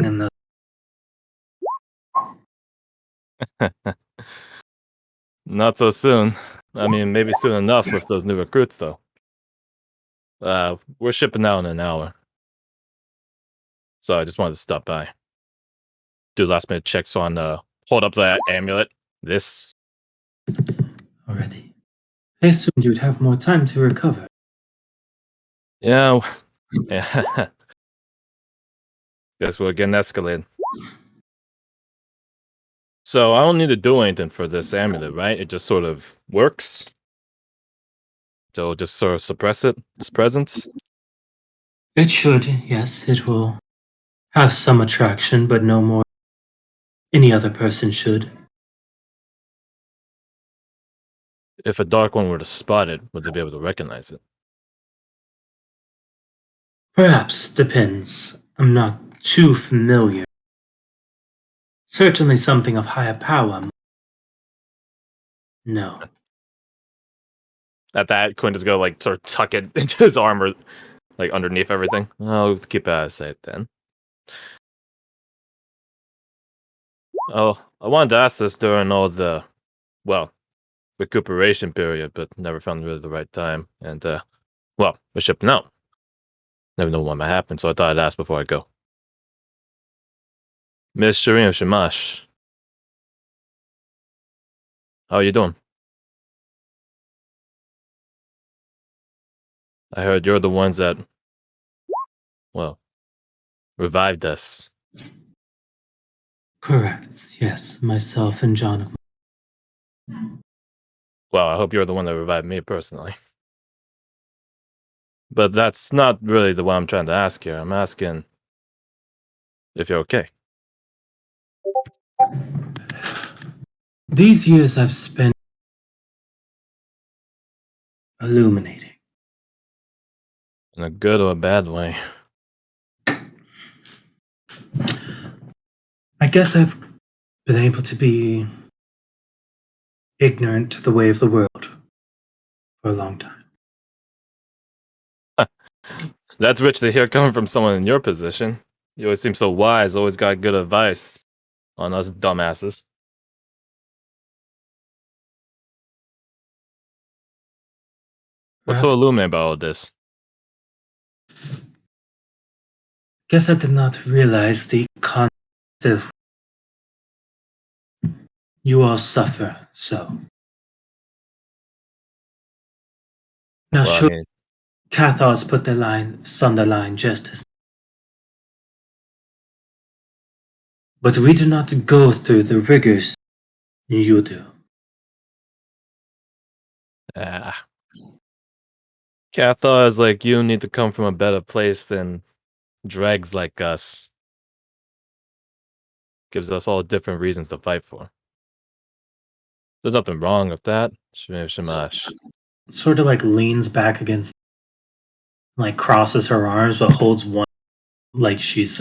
in the... Not so soon. I mean, maybe soon enough with those new recruits, though. We're shipping out in an hour. So I just wanted to stop by. Do last minute checks on, hold up that amulet. This. Already. I assumed you'd have more time to recover. Yeah. Yeah. Guess we're getting escalated. So I don't need to do anything for this amulet, right? It just sort of works. So just sort of suppress its presence. It should, yes. It will have some attraction, but no more any other person should. If a Dark One were to spot it, would they be able to recognize it? Perhaps, depends. I'm not too familiar. Certainly something of higher power. No. At that, Quinn just go like sort of tuck it into his armor, like underneath everything. I'll keep it out of sight then. Oh, I wanted to ask this during all the, well, recuperation period, but never found really the right time. And well, we're shipping out. Never know what might happen, so I thought I'd ask before I go. Miss Shireen Shamash, how are you doing? I heard you're the ones that, well, revived us. Correct, yes. Myself and Jonathan. Well, I hope you're the one that revived me personally. But that's not really the one I'm trying to ask here. I'm asking if you're okay. These years I've spent illuminating. In a good or a bad way. I guess I've been able to be ignorant to the way of the world for a long time. That's rich to hear coming from someone in your position. You always seem so wise, always got good advice on us dumbasses. What's so illuminating about all this? Guess I did not realize the concept of you all suffer so. Now Well, sure, Cathars put their lives on the line just as, but we do not go through the rigors you do. Cathars like you need to come from a better place than dregs like us. Gives us all different reasons to fight for. There's nothing wrong with that. Shamash. Sort of like leans back against, like crosses her arms, but holds one, like she's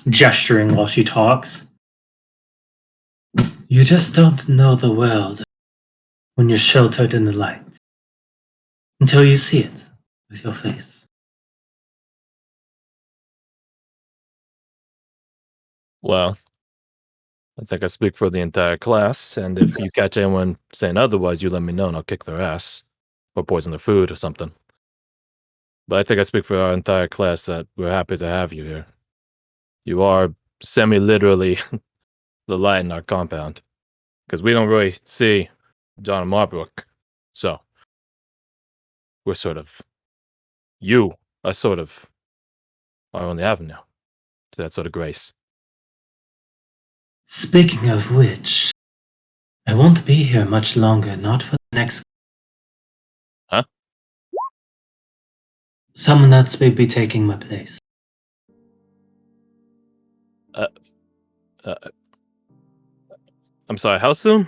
gesturing while she talks. You just don't know the world when you're sheltered in the light until you see it with your face. Well, I think I speak for the entire class, and if you catch anyone saying otherwise, you let me know and I'll kick their ass. Or poison their food or something. But I think I speak for our entire class that we're happy to have you here. You are semi-literally the light in our compound. Because we don't really see John Marbrook. So, we're sort of... You are sort of our only avenue to that sort of grace. Speaking of which, I won't be here much longer, not for the next... Huh? Someone else may be taking my place. I'm sorry, how soon?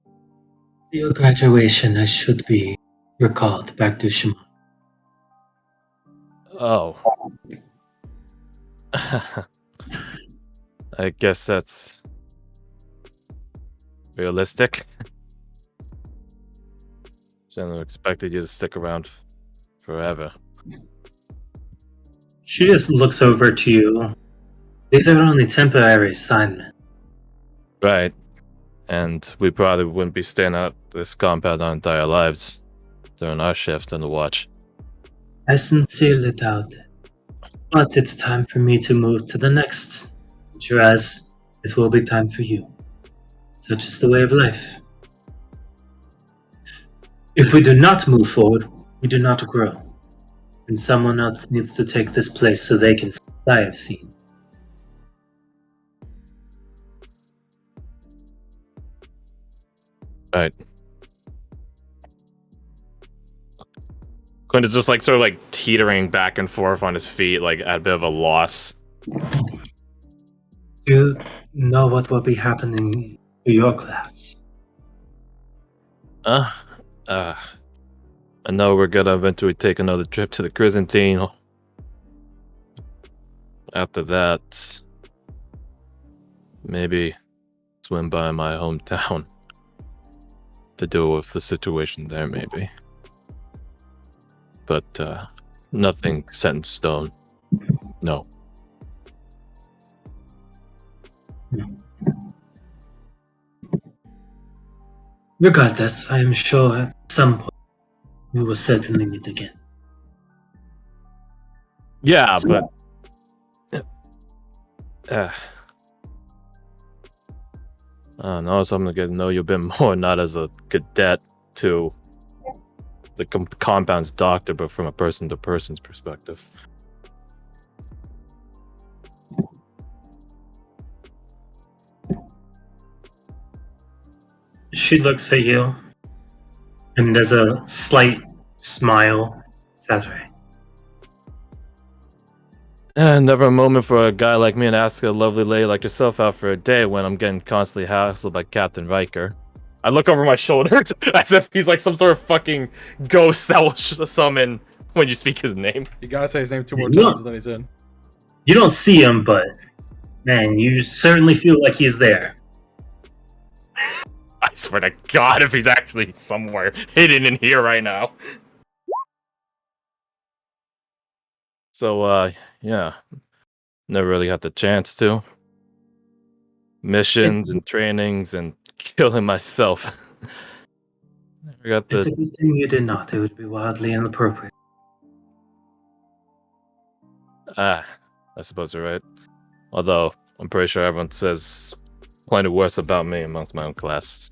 For your graduation, I should be recalled back to Shema. Oh. I guess that's... realistic. Shouldn't have expected you to stick around forever. She just looks over to you. These are only temporary assignments. Right. And we probably wouldn't be staying at this compound our entire lives during our shift on the watch. I sincerely doubt it. But it's time for me to move to the next. Whereas it will be time for you. Such is the way of life. If we do not move forward, we do not grow. And someone else needs to take this place so they can see what I have seen. Right. Clint is just like sort of like teetering back and forth on his feet, like at a bit of a loss. Do you know what will be happening to your class? I know we're gonna eventually take another trip to the Chrysantine. After that, maybe swim by my hometown to deal with the situation there, maybe. But nothing set in stone. No. Regardless, I am sure at some point we will certainly meet again. Yeah, but I don't know, so I'm gonna get to know you a bit more, not as a cadet to the compound's doctor, but from a person-to-person's perspective. She looks at you, and there's a slight smile. That's right. Never a moment for a guy like me to ask a lovely lady like yourself out for a day when I'm getting constantly hassled by Captain Riker. I look over my shoulder as if he's like some sort of fucking ghost that will summon when you speak his name. You gotta say his name 2 more Yeah. times, and then he's in. You don't see him, but man, you certainly feel like he's there. I swear to God, if he's actually somewhere hidden in here right now. So, yeah. Never really had the chance to. Missions and trainings and killing myself. Never got It's a the... good thing you did not. It would be wildly inappropriate. I suppose you're right. Although, I'm pretty sure everyone says plenty worse about me amongst my own class.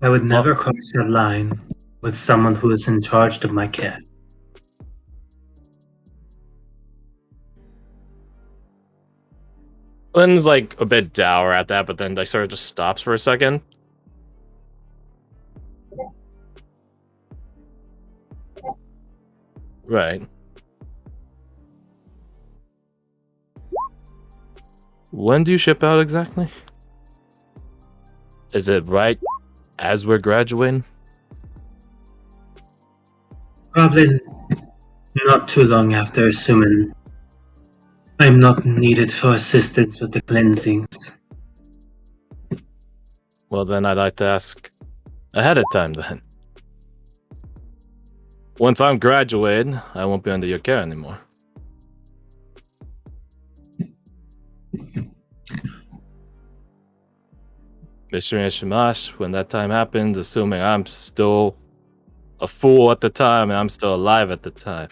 I would never cross that line with someone who is in charge of my care. Lynn's like a bit dour at that, but then like sort of just stops for a second. Right. When do you ship out exactly? Is it right as we're graduating? Probably not too long after, assuming I'm not needed for assistance with the cleansings. Well, then I'd like to ask ahead of time then. Once I'm graduated, I won't be under your care anymore. Mr. Shamash, when that time happens, assuming I'm still a fool at the time and I'm still alive at the time,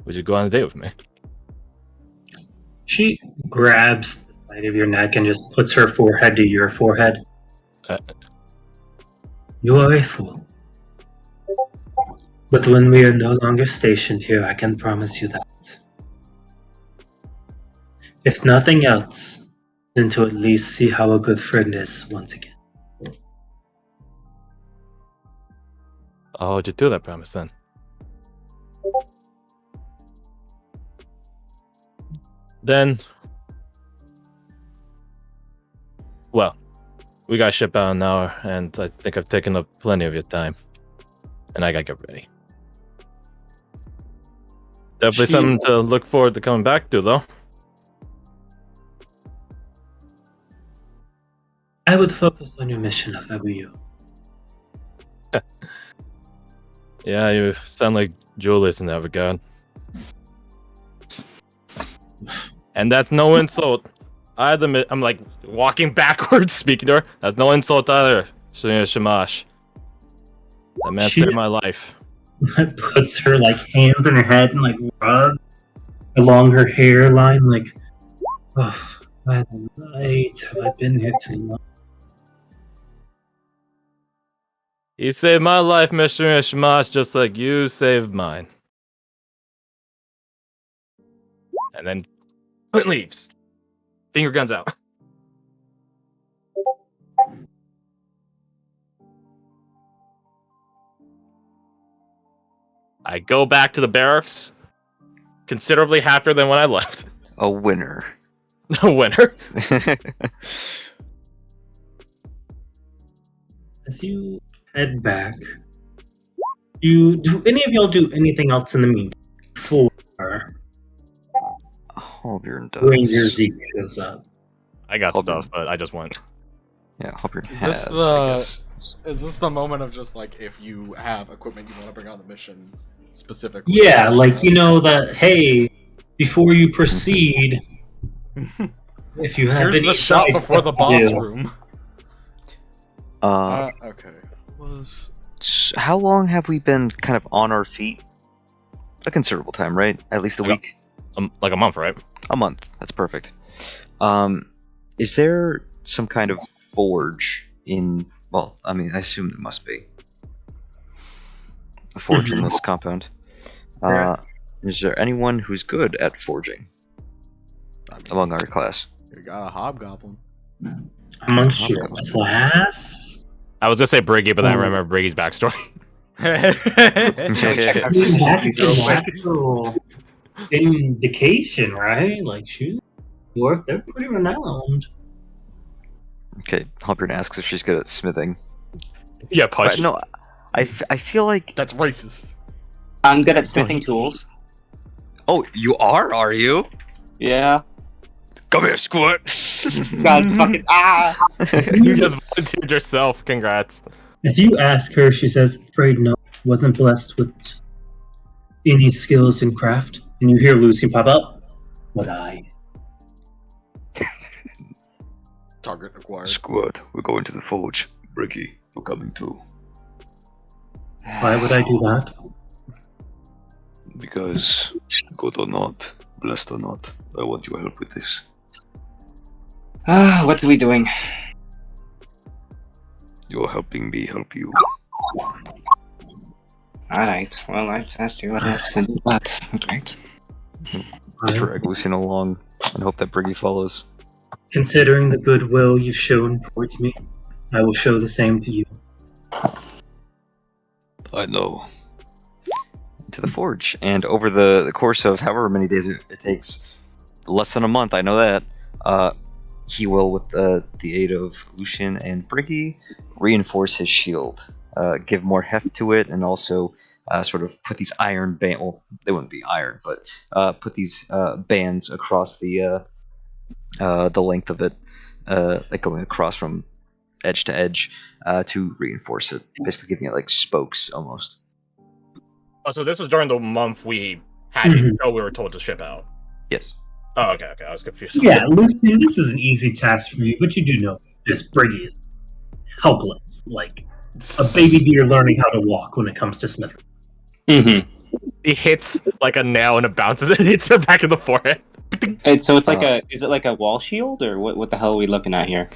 would you go on a date with me? She grabs the side of your neck and just puts her forehead to your forehead. Uh, You are a fool. But when we are no longer stationed here, I can promise you that. If nothing else, then to at least see how a good friend is once again. I'll hold you to that promise then. Then, well, we got ship out an hour, and I think I've taken up plenty of your time. And I gotta get ready. Definitely something to look forward to coming back to, though. I would focus on your mission if I were you. Yeah, you sound like Julius in that regard. And that's no insult. I admit, I'm like walking backwards, speaking to her. That's no insult either, Shamash. That man She saved my just life. puts her like hands on her head and like rubs along her hairline, like, oh, why the night have I been here too long? He saved my life, Mr. Shamash, just like you saved mine. And then Clint leaves. Finger guns out. I go back to the barracks, considerably happier than when I left. A winner. A winner. As you head back, do any of y'all do anything else in the meantime before Halbjorn Ranger does. Zeke shows up? I got Hold stuff, on. but I just went. Yeah, Halbjorn Is has, this I guess. Is this the moment of just like if you have equipment you want to bring on the mission specifically? Yeah, like you know that. Hey, before you proceed, if you have Here's any the shot side before the quests to boss do. room. Uh, Okay. Was how long have we been kind of on our feet? A considerable time, right? At least a Like week? Like a month, right? A month. That's perfect. Is there some kind of forge in... Well, I mean, I assume there must be. A forge in this compound. Correct. Is there anyone who's good at forging I mean, among our class? you got a hobgoblin. Amongst your Hobgoblin. class, I was gonna say Briggy, but then I remember Briggy's backstory. that's the natural indication, right? Like, shoot, dwarf, they're pretty renowned. Okay, Halbjorn asks if she's good at smithing. Yeah, But punch. no, I feel like... That's racist. I'm good at No, smithing he- tools. Oh, you are you? Yeah. Come here, Squirt! God fucking You just volunteered yourself. Congrats. As you ask her, she says, "Afraid no, wasn't blessed with any skills in craft." And you hear Lucy pop up. But I. Target acquired. Squirt, we're going to the forge. Bricky, you're coming too. Why would I do that? Because, good or not, blessed or not, I want your help with this. What are we doing? You're helping me help you. Alright, well, I asked you what I have to do that. Alright. Drag Lucian along and hope that Briggy follows. Considering the goodwill you've shown towards me, I will show the same to you. I know. To the forge, and over the course of however many days it takes, less than a month, I know that, he will, with the aid of Lucian and Briggy, reinforce his shield, give more heft to it, and also sort of put these iron band. Well, they wouldn't be iron, but put these bands across the length of it, like going across from edge to edge, to reinforce it, basically giving it like spokes almost. Oh, so this was during the month we had we were told to ship out. Yes. Oh, okay. I was confused. Yeah, Lucy, this is an easy task for you, but you do know this Briggy is helpless, like a baby deer learning how to walk when it comes to smithing. Mm-hmm. He hits like a nail and it bounces and hits her back in the forehead. And so it's like is it like a wall shield, or what the hell are we looking at here?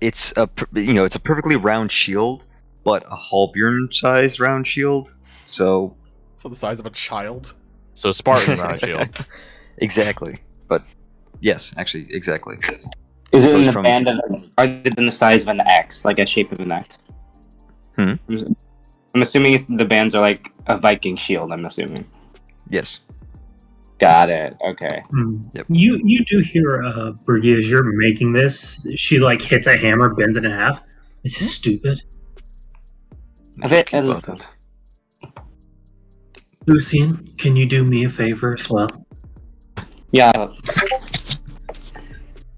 It's a it's a perfectly round shield, but a Halbjorn-sized round shield. So So the size of a child. So Spartan round shield. Exactly. But yes, actually, exactly. Is it in Goes the from- band of, are they in the size of an X, like a shape of an X? Hmm? I'm assuming the bands are like a Viking shield, I'm assuming. Yes. Got it, okay. Yep. You do hear Briggy as you're making this. She like hits a hammer, bends it in half. This is stupid. Keep about it. Lucian, can you do me a favor as well? Yeah,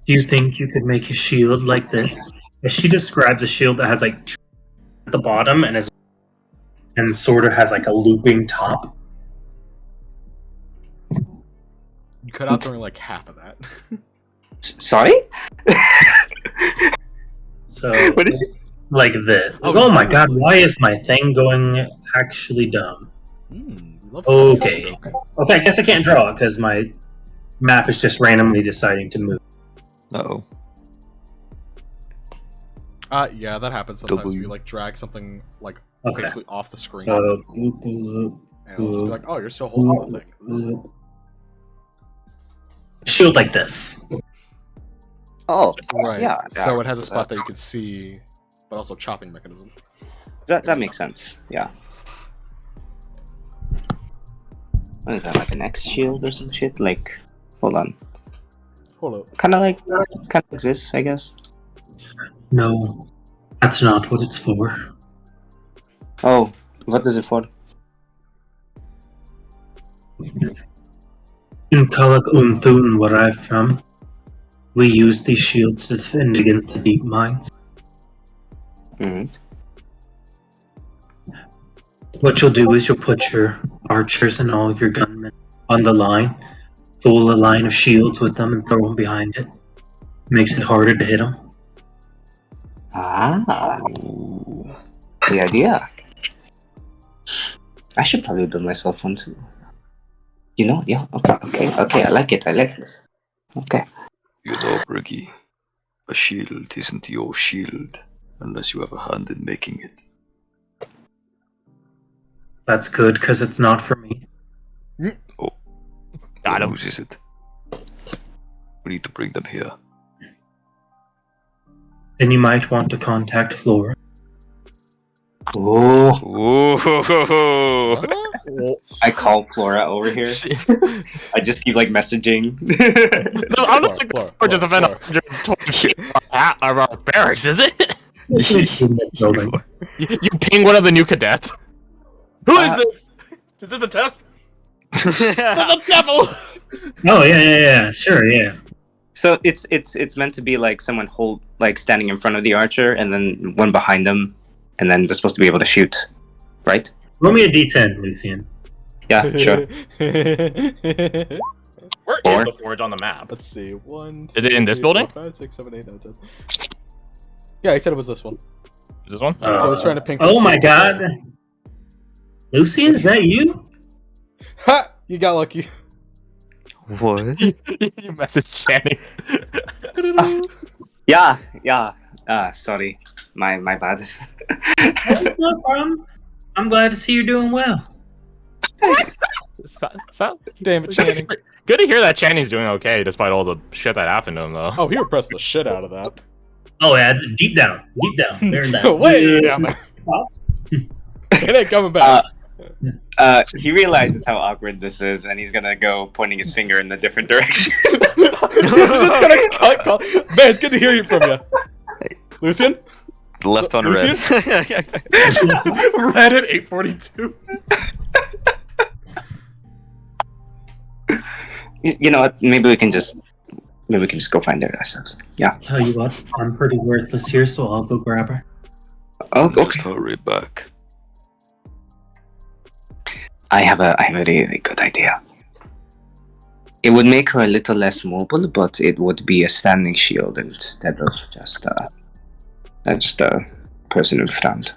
Do you think you could make a shield like this? As she describes a shield that has like two at the bottom and is and sort of has like a looping top. You cut out during like half of that. Sorry? So, What did you... like this. Oh, Oh my god, beautiful. why is my thing going actually dumb? We love Okay. Okay, I guess I can't draw because my map is just randomly deciding to move. Uh-oh. Yeah, that happens sometimes. W. If you like drag something like Okay. quickly off the screen, So, and it'll just be like, "Oh, you're still holding the thing." shield like this. Oh, Right. yeah. So it has a spot that you can see, but also chopping mechanism. That makes sense. Yeah. What is that, like an X shield or some shit? Like, hold on. Hold up. Kind of exists, I guess. No, that's not what it's for. Oh, what is it for? In Kulak Unthun, where I'm from, we use these shields to defend against the deep mines. Hmm. What you'll do is you'll put your archers and all your gunmen on the line, full a line of shields with them, and throw them behind it. Makes it harder to hit them. Ah, Ooh. the idea. I should probably build myself one too. You know, yeah, okay, I like it, I like this. Okay. You know, Briggy, a shield isn't your shield unless you have a hand in making it. That's good, because it's not for me. Oh. Got him. Whose is it? We need to bring them here. Then you might want to contact Flora. Oh, Ooh. I call Flora over here. I just keep like messaging. No, I don't think Flora, we're just Flora, offending 120 of our barracks, is it? In this building. You ping one of the new cadets. Who is this? Is this a test? The devil. Oh, yeah, sure, yeah. So it's meant to be like someone standing in front of the archer and then one behind them, and then they're supposed to be able to shoot, right? Roll me a d10, Lucian. Yeah, sure. Where Or- is the forge on the map? Let's see. 1. Is it in this 2, 3, building? 4, 5, 6, 7, 8, 9, 10. Yeah, he said it was this one. Is this one? So I was trying to ping. Oh my god. Lucian, is that you? Ha! You got lucky. What? You message Channing. Yeah. Sorry, my bad. That's no problem. I'm glad to see you're doing well. Damn it, Channing. Good to hear that Channing's doing okay despite all the shit that happened to him, though. Oh, he repressed the shit out of that. Oh yeah, it's deep down. There in that. Way down there. It ain't coming back. He realizes how awkward this is, and he's gonna go pointing his finger in a different direction. Just gonna cut call. Man, it's good to hear you from you. Lucian? Left on red. Red at 8:42. You know what? Maybe we can just go find her ourselves. Yeah. Tell you what, I'm pretty worthless here, so I'll go grab her. Oh, Just okay. hurry back. I have a really good idea. It would make her a little less mobile, but it would be a standing shield instead of just a person in front.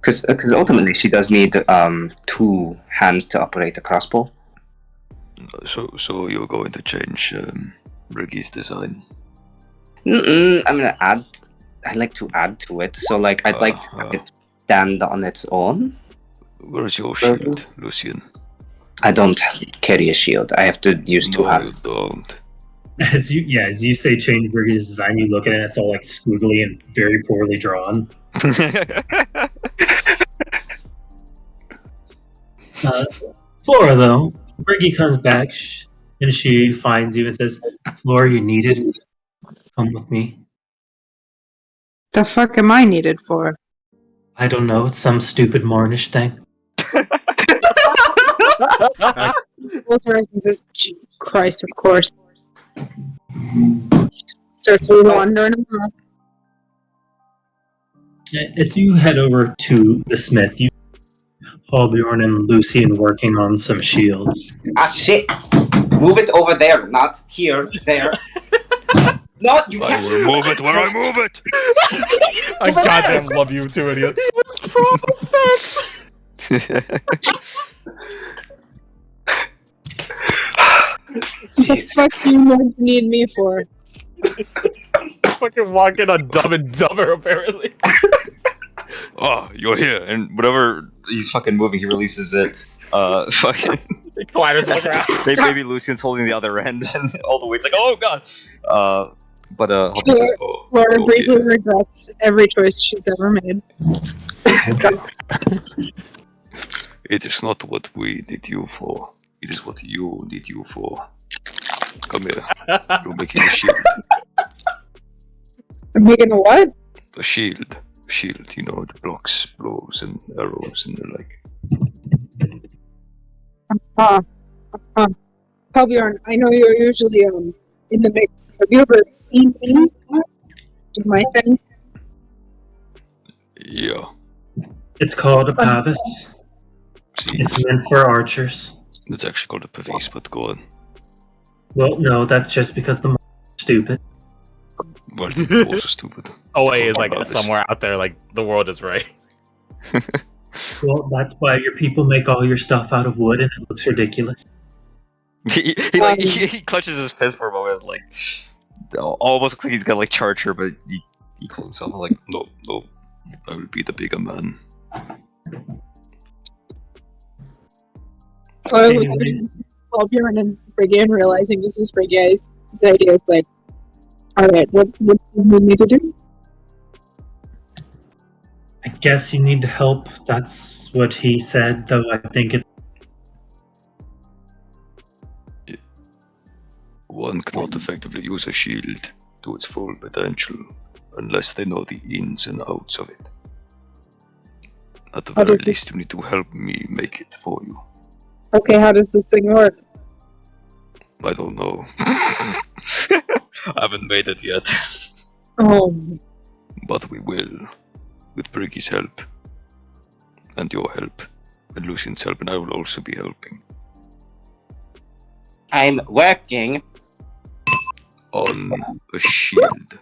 Because ultimately she does need 2 hands to operate a crossbow. So you're going to change Briggy's design? I'm gonna add. I'd like to add to it. So like I'd like to have it stand on its own. Where's your shield, Lucian? I don't carry a shield. I have to use 2 No, hands. you don't. As you say change Briggy's design, you look at it, it's all like squiggly and very poorly drawn. Flora, though, Briggy comes back and she finds you and says, Flora, you needed. Come with me. The fuck am I needed for? I don't know, it's some stupid Mornish thing. Authorizes it. Christ, of course. Starts wandering around. As you head over to the smith, you Halbjorn and Lucian working on some shields. Ah, shit! Move it over there, not here, there. No, you I can't will move it where I move it. I goddamn love you two idiots. What the fuck do you nerds need me for? Fucking walking on Dumb and Dumber, apparently. Oh, you're here, and whatever he's fucking moving, he releases it. Fucking. It clatters on the ground. Maybe Lucian's holding the other end, and all the weight's like, oh god. But Hopper says, oh. Laura oh, briefly yeah. regrets every choice she's ever made. It is not what we need you for. It is what you need you for. Come here. You're making a shield. I'm making a what? A shield. Shield, you know, that blocks blows and arrows and the like. Halbjorn, I know you're usually in the mix. Have you ever seen me do my thing? Yeah. It's called a pavis. See, It's meant for archers. it's actually called a pavis, but go on. Well, no, that's just because the stupid. Well, it's also stupid. Oh wait, it's called like a pavis. somewhere out there, like the world is right. Well, that's why your people make all your stuff out of wood and it looks ridiculous. he clutches his fist for a moment, like almost looks like he's gonna like charge her, but he calls himself like, no, I will be the bigger man. Laura looks Anyways. at Halbjorn and Brigade, realizing this is Brigade's idea. It's like, alright, what do we need to do? I guess you need help. That's what he said, though I think it. One cannot effectively use a shield to its full potential unless they know the ins and outs of it. At the How very does least, you need to help me make it for you. Okay, how does this thing work? I don't know. I haven't made it yet. Oh, But we will. With Briggy's help. And your help. And Lucian's help, and I will also be helping. I'm working. On a shield.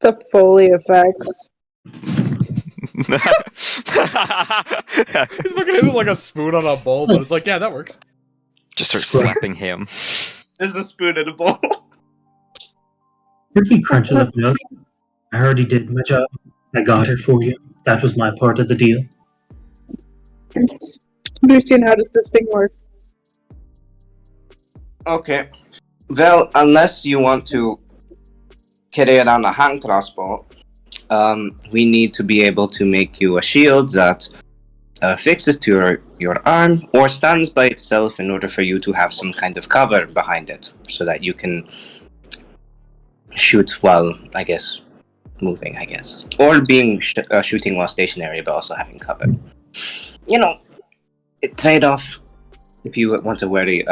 the Foley effects. He's fucking hitting like a spoon on a bowl, but it's like, yeah, that works. Just start slapping him. There's a spoon in a bowl. Ricky crunches up notes. I already did my job. I got it for you. That was my part of the deal. Lucian, how does this thing work? Okay. Well, unless you want to carry it on a hand crossbow, we need to be able to make you a shield that fixes to your arm or stands by itself in order for you to have some kind of cover behind it so that you can shoot while, I guess, moving, I guess. Or being shooting while stationary but also having cover. You know, trade-off if you want to wield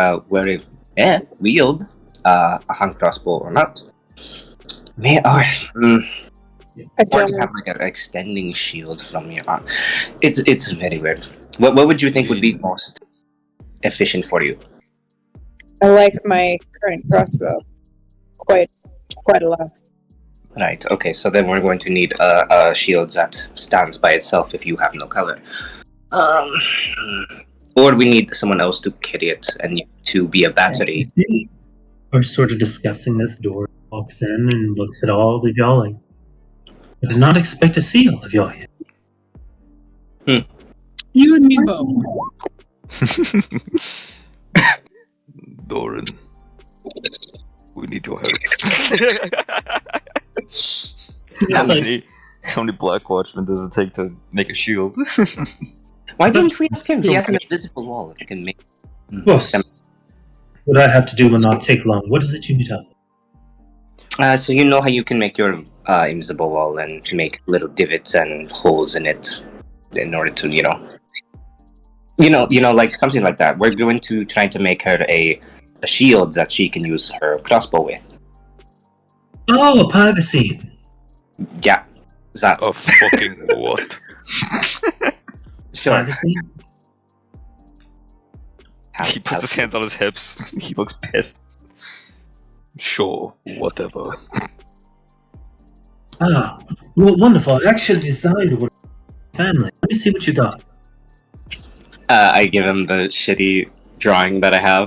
a hand crossbow or not. I I or don't to know. have like an extending shield from your arm. It's very weird. What would you think would be most efficient for you? I like my current crossbow quite a lot. Right. Okay. So then we're going to need a shield that stands by itself if you have no color. Or we need someone else to carry it and you to be a battery. We're sort of discussing this. Door walks in and looks at all of y'all like, I did not expect to see all of y'all here. You and me both. Doran, we need your help. How many Black Watchmen does it take to make a shield? Why don't we ask him? He has an invisible wall that can make. Boss, what I have to do will not take long. What is it you need help? So you know how you can make your invisible wall and make little divots and holes in it in order to, like something like that. We're going to try to make her a shield that she can use her crossbow with. Oh, a privacy. Yeah, that. A fucking what? Sure. Privacy? He puts his hands on his hips. He looks pissed. Sure, whatever. Ah, well, wonderful. I actually designed one for my family. Let me see what you got. I give him the shitty drawing that I have.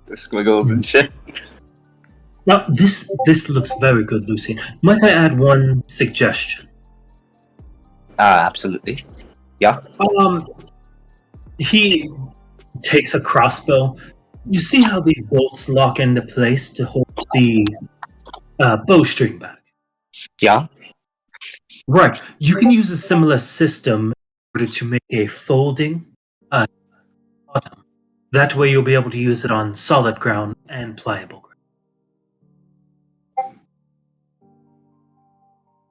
The squiggles and shit. Now, this looks very good, Lucy. Might I add one suggestion? Absolutely. Yeah. He takes a crossbow. You see how these bolts lock into place to hold the bowstring back? Yeah. Right. You can use a similar system in order to make a folding bottom. That way you'll be able to use it on solid ground and pliable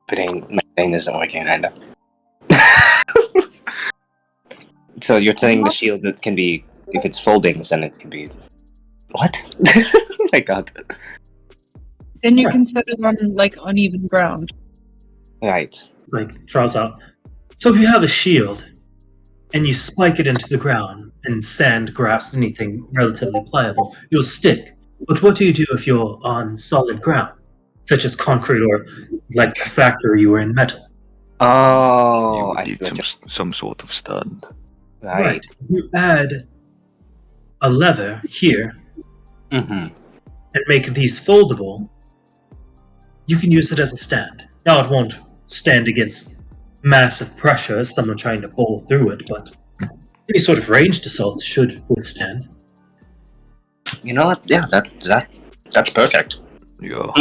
ground. My brain isn't working, kinda. So you're saying the shield that can be, if it's foldings, then it can be. What? Oh my god. Then you can set it on like uneven ground. Right. Like, draws out. So if you have a shield and you spike it into the ground and sand, grass, anything relatively pliable, you'll stick. But what do you do if you're on solid ground, such as concrete or like the factory you were in metal? Oh, You would I see need what some sort of stand. Right. You add a lever here Mm-hmm. and make these foldable. You can use it as a stand. Now it won't stand against massive pressure as someone trying to bowl through it, but any sort of ranged assault should withstand. You know what? Yeah, that's perfect. Yeah.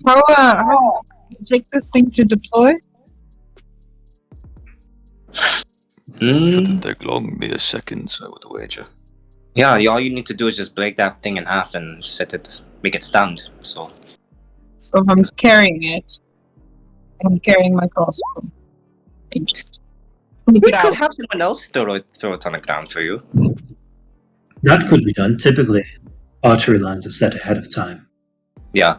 How take this thing to deploy? Shouldn't take long, mere seconds, I would wager. Yeah, all you need to do is just break that thing in half and make it stand. So So if I'm carrying it, I'm carrying my crossbow. I just we move it could out. have someone else throw it on the ground for you. That could be done. Typically, archery lines are set ahead of time. Yeah.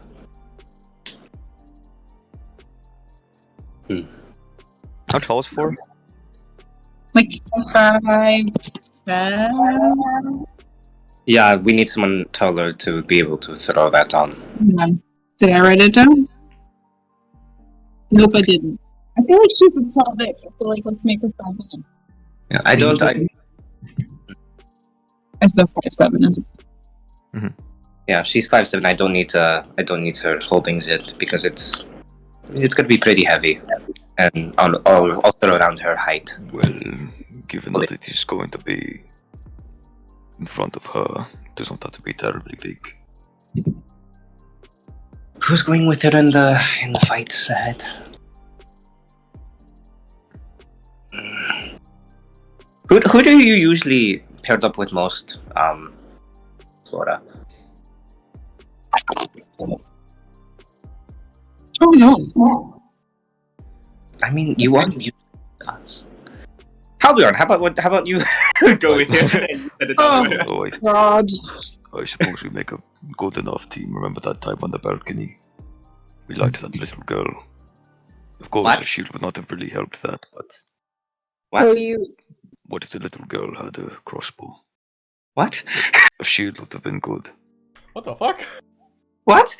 How tall is Floor? Like 5'7". Yeah, we need someone taller to be able to throw that on. Did I write it down? Nope, I didn't. I feel like she's a tall bitch. I feel like let's make her 5'9". Yeah, I don't. I said 5'7". Yeah, she's 5'7". I don't need her holdings it because it's gonna be pretty heavy, and I'll throw around her height. Well, given that it is going to be in front of her, it does not have to be terribly big. Who's going with her in the fight ahead? Who do you usually paired up with most, Flora? Oh no. I mean, you want you us. Halbjorn, how about you go with him? Oh, God. I suppose we make a good enough team. Remember that time on the balcony? We liked that little girl. Of course, What? a shield would not have really helped that, but Oh, you. what if the little girl had a crossbow? What? A shield would have been good. What the fuck? What?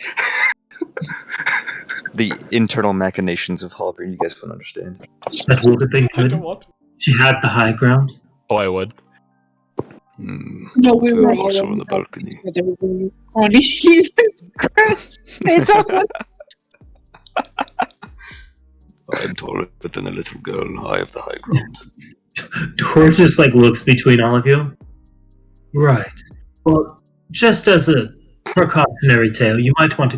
The internal machinations of Halberd, you guys wouldn't understand. That would have been I don't good. want. She had the high ground. Oh, I would. No, we were all also on on the balcony. It doesn't. I'm taller than a little girl. I have the high ground. Tor just looks between all of you. Right. Well, just as a precautionary tale, you might want to